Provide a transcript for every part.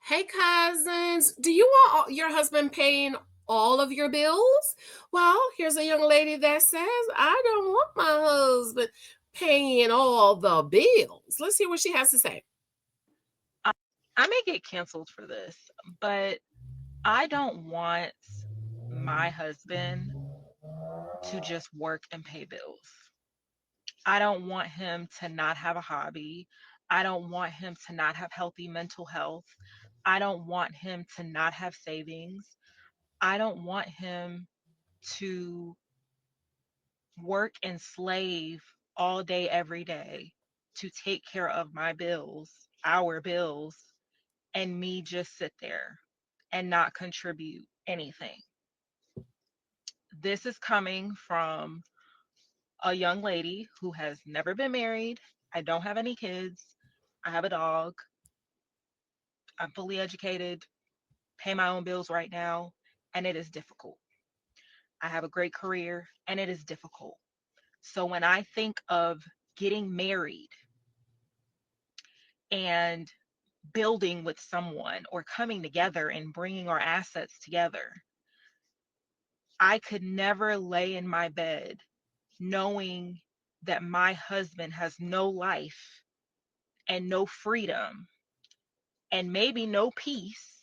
Hey, cousins, do you want your husband paying all of your bills? Well, here's a young lady that says, I don't want my husband paying all the bills. Let's hear what she has to say. I, I may get canceled for this, but I don't want my husband to just work and pay bills. I don't want him to not have a hobby. I don't want him to not have healthy mental health. I don't want him to not have savings. I don't want him to work and slave all day, every day to take care of my bills, our bills, and me just sit there and not contribute anything. This is coming from a young lady who has never been married. I don't have any kids. I have a dog. I'm fully educated, pay my own bills right now, and it is difficult. I have a great career, and it is difficult. So when I think of getting married and building with someone or coming together and bringing our assets together, I could never lay in my bed knowing that my husband has no life and no freedom and maybe no peace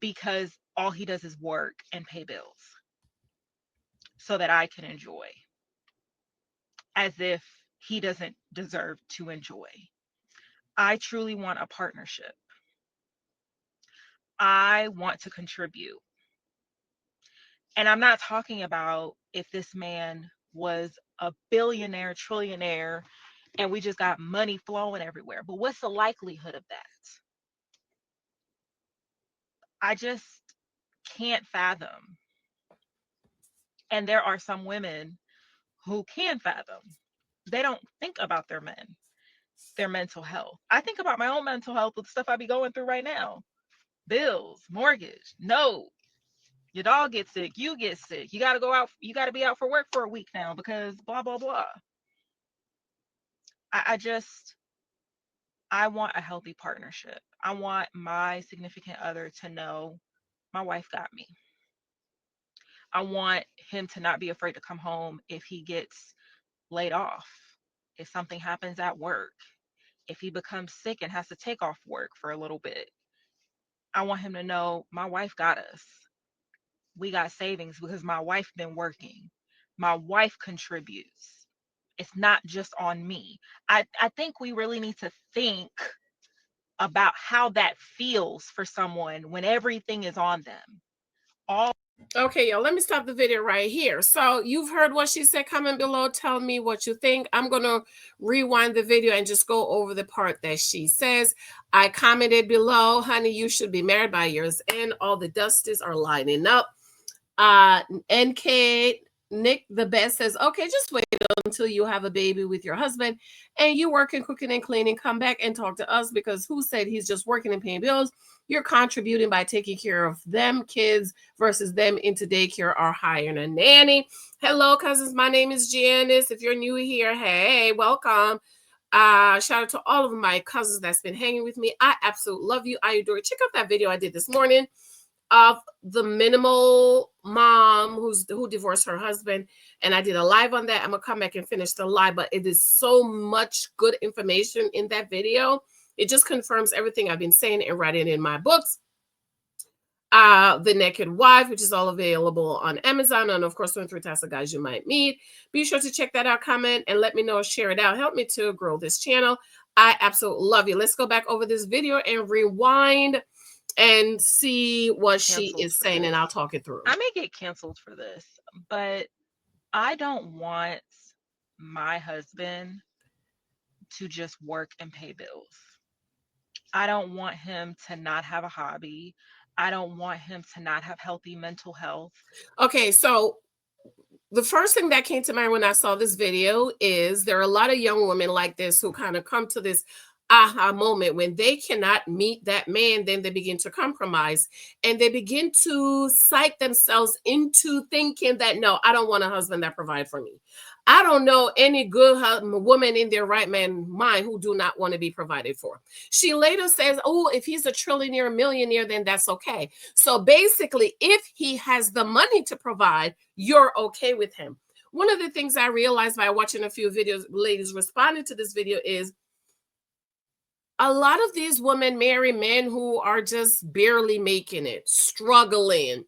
because all he does is work and pay bills so that I can enjoy as if he doesn't deserve to enjoy. I truly want a partnership. I want to contribute. And I'm not talking about if this man was a billionaire, trillionaire, and we just got money flowing everywhere. But what's the likelihood of that? I just can't fathom. And there are some women who can fathom. They don't think about their men, their mental health. I think about my own mental health with stuff I be going through right now. Bills, mortgage, no. Your dog gets sick, you get sick. You got to go out, you got to be out for work for a week now because blah, blah, blah. I just, I want a healthy partnership. I want my significant other to know my wife got me. I want him to not be afraid to come home if he gets laid off, if something happens at work, if he becomes sick and has to take off work for a little bit. I want him to know my wife got us. We got savings because my wife been working. My wife contributes. It's not just on me. I think we really need to think about how that feels for someone when everything is on them. All Okay, y'all, let me stop the video right here. So you've heard what she said. Comment below. Tell me what you think. I'm going to rewind the video and just go over the part that she says. I commented below, honey, you should be married by year's end. All the dusties are lining up. NK Nick the best says, okay, just wait until you have a baby with your husband and you working, cooking, and cleaning. Come back and talk to us because who said he's just working and paying bills? You're contributing by taking care of them kids versus them into daycare or hiring a nanny. Hello, cousins. My name is Janice. If you're new here, hey, welcome. Shout out to all of my cousins that's been hanging with me. I absolutely love you. I adore you. Check out that video I did this morning of the minimal mom who divorced her husband, and I did a live on that. I'm gonna come back and finish the live, but it is so much good information in that video. It just confirms everything I've been saying and writing in my books. The Naked Wife, which is all available on Amazon, and of course 23 types of guys you might meet. Be sure to check that out, comment, and let me know, share it out. Help me to grow this channel. I absolutely love you. Let's go back over this video and rewind and see what she is saying, and I'll talk it through. I may get canceled for this, but I don't want my husband to just work and pay bills. I don't want him to not have a hobby. I don't want him to not have healthy mental health. Okay, so the first thing that came to mind when I saw this video is there are a lot of young women like this who kind of come to this aha moment when they cannot meet that man. Then they begin to compromise and they begin to psych themselves into thinking that no, I don't want a husband that provide for me. I don't know any good woman in their right mind who do not want to be provided for. She later says, oh, if he's a trillionaire, millionaire, then that's okay. So basically, if he has the money to provide, you're okay with him. One of the things I realized by watching a few videos, ladies responding to this video, is a lot of these women marry men who are just barely making it, struggling,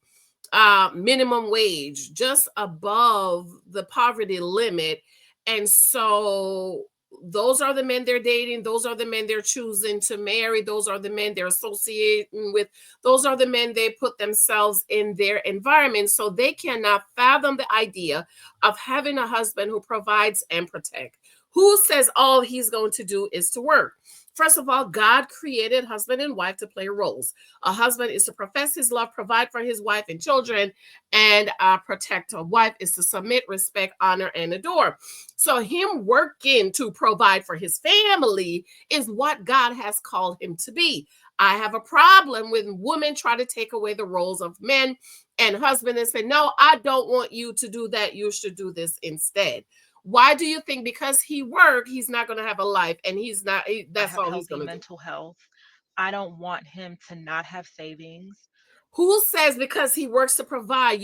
minimum wage, just above the poverty limit. And so those are the men they're dating, those are the men they're choosing to marry, those are the men they're associating with, those are the men they put themselves in their environment. So they cannot fathom the idea of having a husband who provides and protects, who says all he's going to do is to work. First of all, God created husband and wife to play roles. A husband is to profess his love, provide for his wife and children, and protect. A wife is to submit, respect, honor, and adore. So him working to provide for his family is what God has called him to be. I have a problem when women try to take away the roles of men and husband and say, no, I don't want you to do that. You should do this instead. Why do you think? Because he worked, he's not going to have a life, and he's not. That's all he's going to do. Mental health. I don't want him to not have savings. Who says because he works to provide,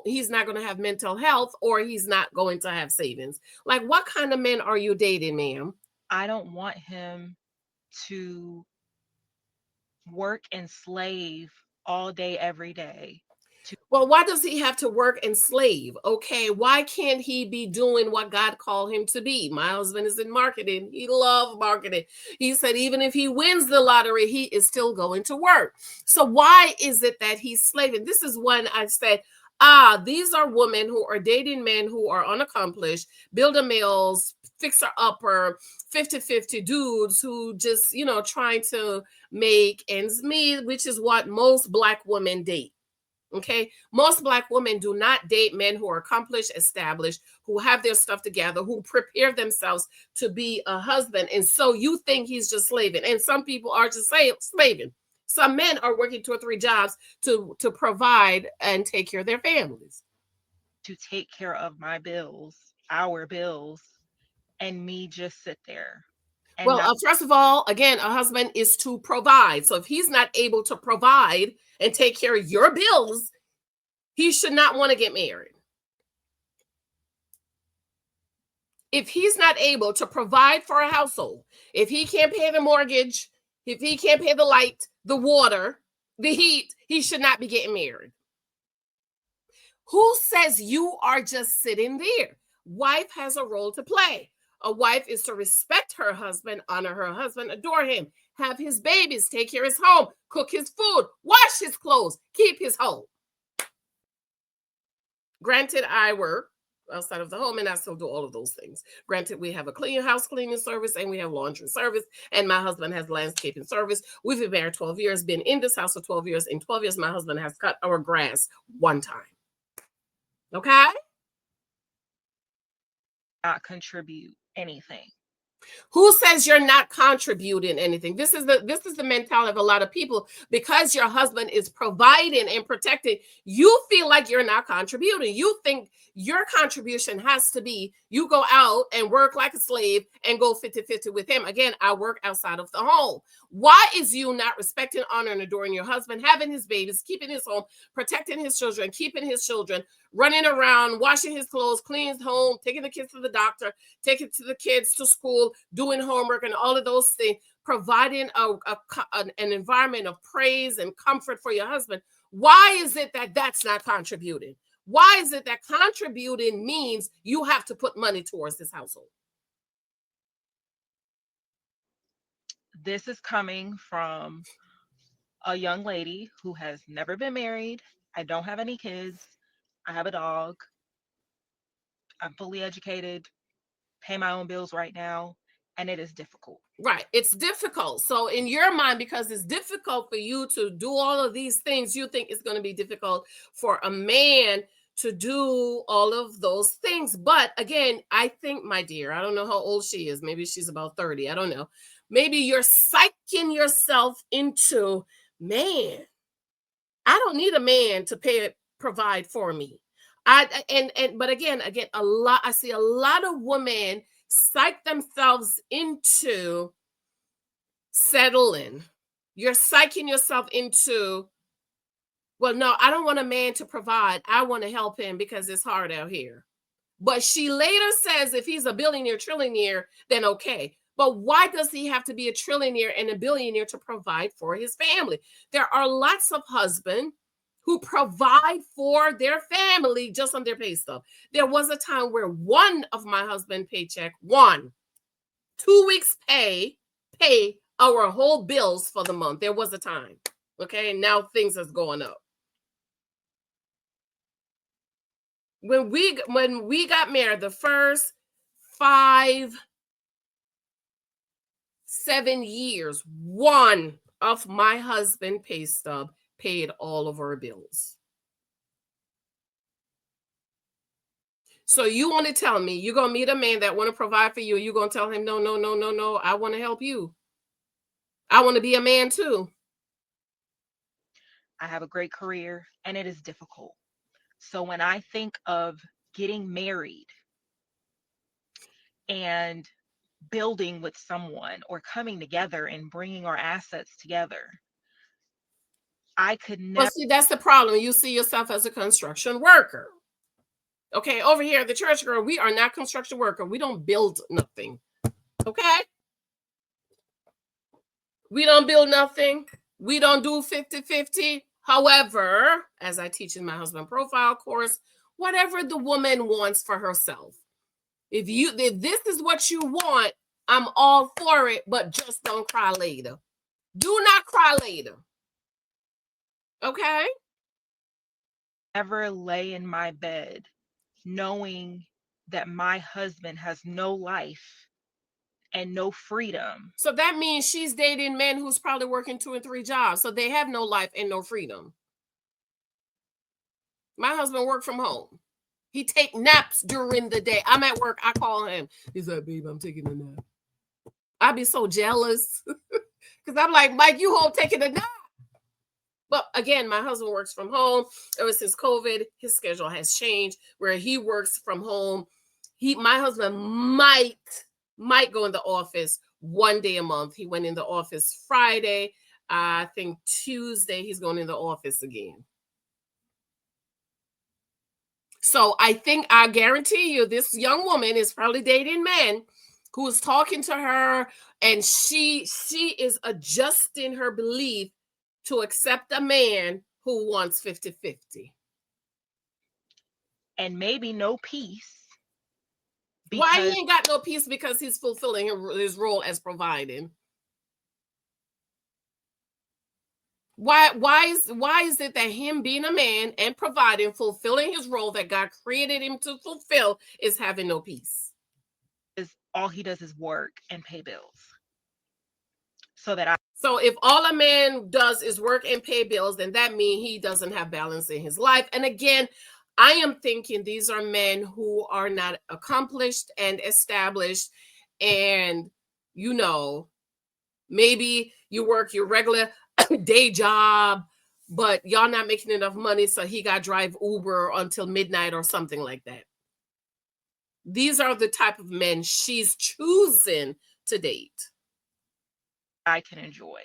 he's not going to have mental health, or he's not going to have savings? Like, what kind of men are you dating, ma'am? I don't want him to work and slave all day, every day. Well, why does he have to work and slave? Okay, why can't he be doing what God called him to be? My husband is in marketing. He loves marketing. He said even if he wins the lottery, he is still going to work. So why is it that he's slaving? This is when I said, these are women who are dating men who are unaccomplished, builder males, fixer-upper, 50-50 dudes who just, trying to make ends meet, which is what most Black women date. Okay, most Black women do not date men who are accomplished, established, who have their stuff together, who prepare themselves to be a husband. And so you think he's just slaving. And some people are just slaving. Some men are working 2 or 3 jobs to provide and take care of their families. To take care of my bills, our bills, and me just sit there. Well, first of all, again, a husband is to provide. So if he's not able to provide and take care of your bills, he should not want to get married. If he's not able to provide for a household, if he can't pay the mortgage, if he can't pay the light, the water, the heat, he should not be getting married. Who says you are just sitting there? Wife has a role to play. A wife is to respect her husband, honor her husband, adore him, have his babies, take care of his home, cook his food, wash his clothes, keep his home. Granted, I work outside of the home and I still do all of those things. Granted, we have a house cleaning service and we have laundry service, and my husband has landscaping service. We've been married 12 years, been in this house for 12 years. In 12 years, my husband has cut our grass 1 time. Okay? Not contribute anything. Who says you're not contributing anything? This is the mentality of a lot of people. Because your husband is providing and protecting, you feel like you're not contributing. You think your contribution has to be you go out and work like a slave and go 50-50 with him. Again, I work outside of the home. Why is you not respecting, honoring, and adoring your husband, having his babies, keeping his home, protecting his children, keeping his children, running around, washing his clothes, cleaning his home, taking the kids to the doctor, taking the kids to school, doing homework, and all of those things, providing an environment of praise and comfort for your husband? Why is it that that's not contributing? Why is it that contributing means you have to put money towards this household? This is coming from a young lady who has never been married. I don't have any kids. I have a dog. I'm fully educated, pay my own bills right now, and it is difficult. Right. It's difficult. So in your mind, because it's difficult for you to do all of these things, you think it's going to be difficult for a man to do all of those things. But again, I think, my dear, I don't know how old she is. Maybe she's about 30. I don't know. Maybe you're psyching yourself into, man, I don't need a man to provide for me. But again, I see a lot of women psych themselves into settling. You're psyching yourself into, well, no, I don't want a man to provide. I want to help him because it's hard out here. But she later says if he's a billionaire, trillionaire, then okay. But why does he have to be a trillionaire and a billionaire to provide for his family? There are lots of husbands who provide for their family just on their pay stub. There was a time where one of my husband's paycheck, 2 weeks pay our whole bills for the month. There was a time. Okay, now things is going up. When we got married, the first 5-7 years, one of my husband's pay stub paid all of our bills. So you want to tell me you're gonna meet a man that want to provide for you, you're gonna tell him no, I want to help you. I want to be a man too. I have a great career and it is difficult. So when I think of getting married and building with someone or coming together and bringing our assets together, I could never. But see, that's the problem. You see yourself as a construction worker. Okay, over here at the church, girl, we are not construction worker. We don't build nothing. Okay? We don't build nothing. We don't do 50-50. However, as I teach in my husband profile course, whatever the woman wants for herself. If this is what you want, I'm all for it, but just don't cry later. Do not cry later. Okay? Never lay in my bed knowing that my husband has no life and no freedom. So that means she's dating men who's probably working 2 and 3 jobs. So they have no life and no freedom. My husband worked from home. He take naps during the day. I'm at work. I call him. He's like, babe, I'm taking a nap. I'd be so jealous. Because I'm like, Mike, you home taking a nap. But again, my husband works from home. Ever since COVID, his schedule has changed where he works from home. My husband might go in the office 1 day a month. He went in the office Friday. I think Tuesday he's going in the office again. So I guarantee you, this young woman is probably dating men who is talking to her, and she is adjusting her belief to accept a man who wants 50-50. And maybe no peace. Why he ain't got no peace? Because he's fulfilling his role as providing. Why is it that him being a man and providing, fulfilling his role that God created him to fulfill, is having no peace? All he does is work and pay bills. So if all a man does is work and pay bills, then that means he doesn't have balance in his life. And again, I am thinking these are men who are not accomplished and established, and maybe you work your regular day job, but y'all not making enough money, so he got to drive Uber until midnight or something like that. These are the type of men she's choosing to date. I can enjoy,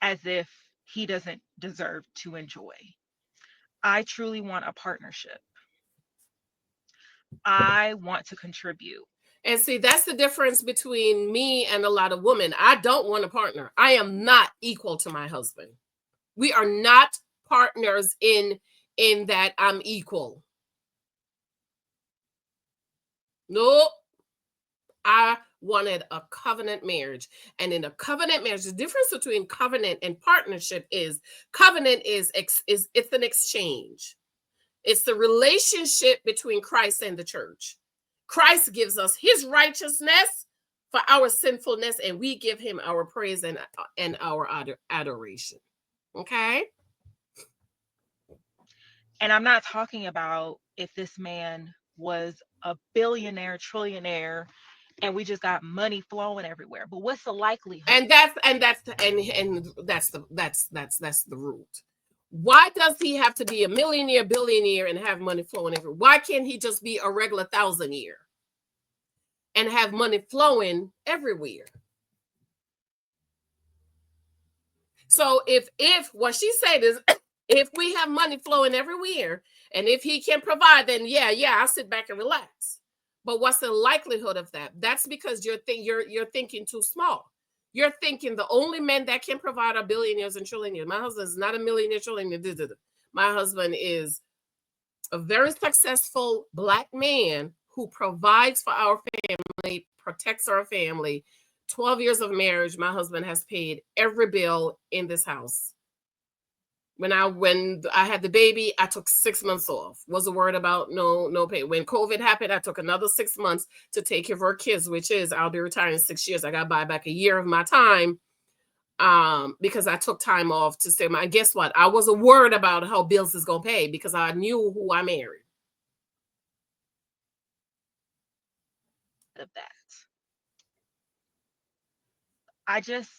as if he doesn't deserve to enjoy. I truly want a partnership. I want to contribute. And see, that's the difference between me and a lot of women. I don't want a partner. I am not equal to my husband. We are not partners in that I'm equal. Nope. I wanted a covenant marriage. And in a covenant marriage, the difference between covenant and partnership is covenant is it's an exchange. It's the relationship between Christ and the church. Christ gives us his righteousness for our sinfulness, and we give him our praise and our adoration. Okay? And I'm not talking about if this man was a billionaire, trillionaire, and we just got money flowing everywhere. But what's the likelihood? And that's the root. Why does he have to be a millionaire, billionaire, and have money flowing everywhere? Why can't he just be a regular thousandaire and have money flowing everywhere? So if what she said is, if we have money flowing everywhere, and if he can provide, then yeah, I'll sit back and relax. But what's the likelihood of that? That's because you're thinking too small. You're thinking the only men that can provide are billionaires and trillionaires. My husband is not a millionaire, trillionaire. My husband is a very successful Black man who provides for our family, protects our family. 12 years of marriage, my husband has paid every bill in this house. When I had the baby, I took 6 months off. Wasn't worried about no pay. When COVID happened, I took another 6 months to take care of our kids, which is I'll be retiring in 6 years. I got to buy back a year of my time because I took time off to say, guess what? I wasn't worried about how bills is gonna pay because I knew who I married. Of that, I just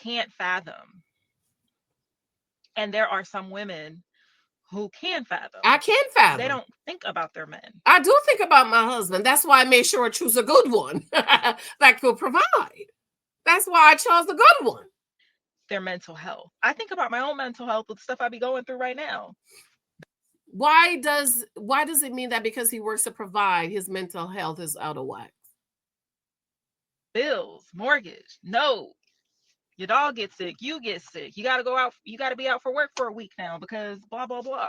can't fathom. And there are some women who can fathom. I can fathom. They don't think about their men. I do think about my husband. That's why I made sure I choose a good one that could provide. That's why I chose the good one. Their mental health. I think about my own mental health with stuff I be going through right now. Why does it mean that because he works to provide, his mental health is out of whack? Bills, mortgage, no. Your dog gets sick, you get sick. You got to go out, you got to be out for work for a week now because blah, blah, blah.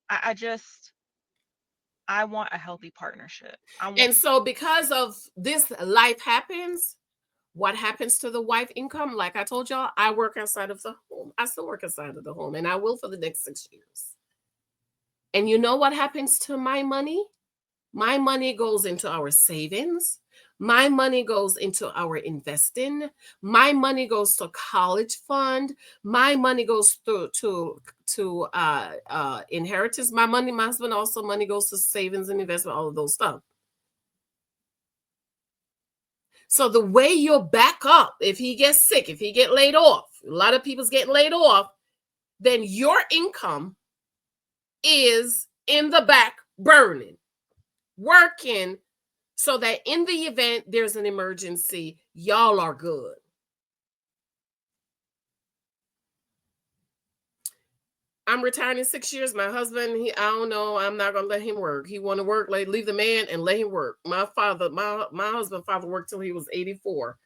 I want a healthy partnership. And so because of this, life happens. What happens to the wife income? Like I told y'all, I work outside of the home. I still work outside of the home, and I will for the next 6 years. And you know what happens to my money? My money goes into our savings. My money goes into our investing. My money goes to college fund. My money goes to inheritance. My husband also money goes to savings and investment, all of those stuff. So the way you'll back up, if he gets sick, if he get laid off, a lot of people's getting laid off, then your income is in the back burning, working so that in the event there's an emergency, y'all are good. I'm retiring in 6 years. My husband, I don't know. I'm not gonna let him work. He want to work, leave the man and let him work. My husband's father worked till he was 84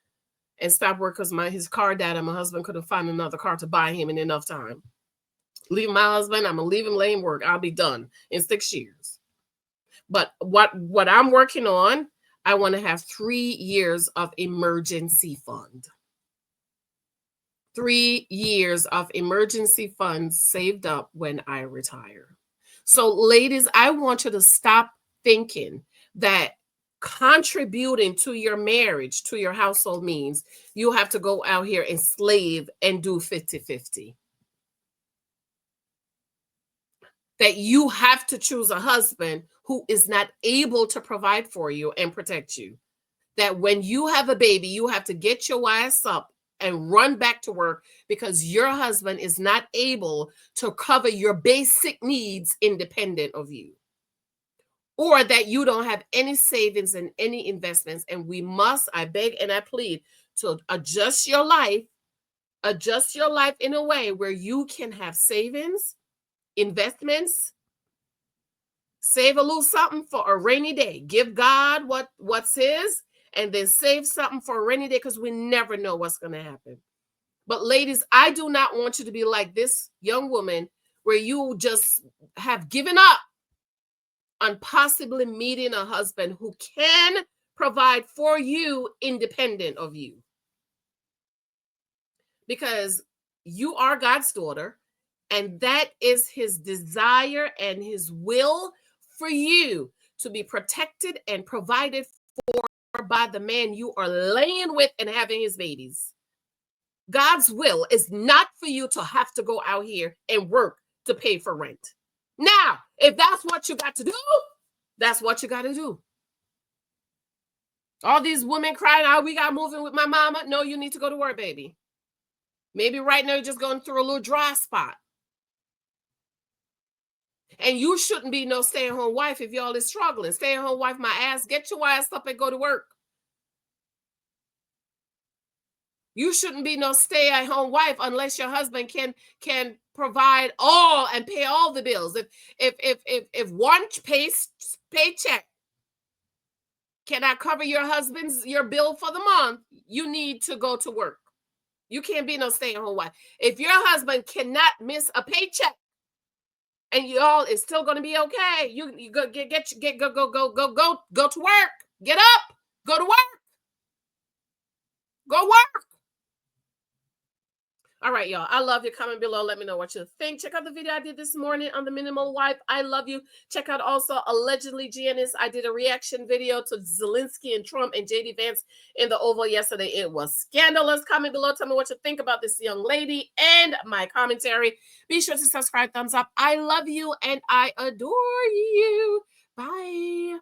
and stopped work because his car died and my husband couldn't find another car to buy him in enough time. Leave my husband, I'm gonna leave him, let him work. I'll be done in 6 years. But what I'm working on, I want to have 3 years of emergency fund. 3 years of emergency funds saved up when I retire. So ladies, I want you to stop thinking that contributing to your marriage, to your household means you have to go out here and slave and do 50-50. That you have to choose a husband who is not able to provide for you and protect you. That when you have a baby, you have to get your ass up and run back to work because your husband is not able to cover your basic needs independent of you. Or that you don't have any savings and any investments. And we must, I beg and I plead, to adjust your life in a way where you can have savings, investments, save a little something for a rainy day. Give God what's his, and then save something for a rainy day because we never know what's going to happen. But ladies, I do not want you to be like this young woman where you just have given up on possibly meeting a husband who can provide for you independent of you. Because you are God's daughter, and that is his desire and his will for you to be protected and provided for by the man you are laying with and having his babies. God's will is not for you to have to go out here and work to pay for rent. Now, if that's what you got to do, that's what you got to do. All these women crying out, we got moving with my mama. No, you need to go to work, baby. Maybe right now you're just going through a little dry spot. And you shouldn't be no stay-at-home wife if y'all is struggling. Stay-at-home wife, my ass, get your ass up and go to work. You shouldn't be no stay-at-home wife unless your husband can provide all and pay all the bills. If one paycheck cannot cover your bill for the month, you need to go to work. You can't be no stay-at-home wife. If your husband cannot miss a paycheck and y'all is still going to be okay, you go go to work. Get up, go to work. Go work. All right, y'all. I love you. Comment below. Let me know what you think. Check out the video I did this morning on the minimal wife. I love you. Check out also Allegedly Janice. I did a reaction video to Zelensky and Trump and JD Vance in the Oval yesterday. It was scandalous. Comment below. Tell me what you think about this young lady and my commentary. Be sure to subscribe. Thumbs up. I love you and I adore you. Bye.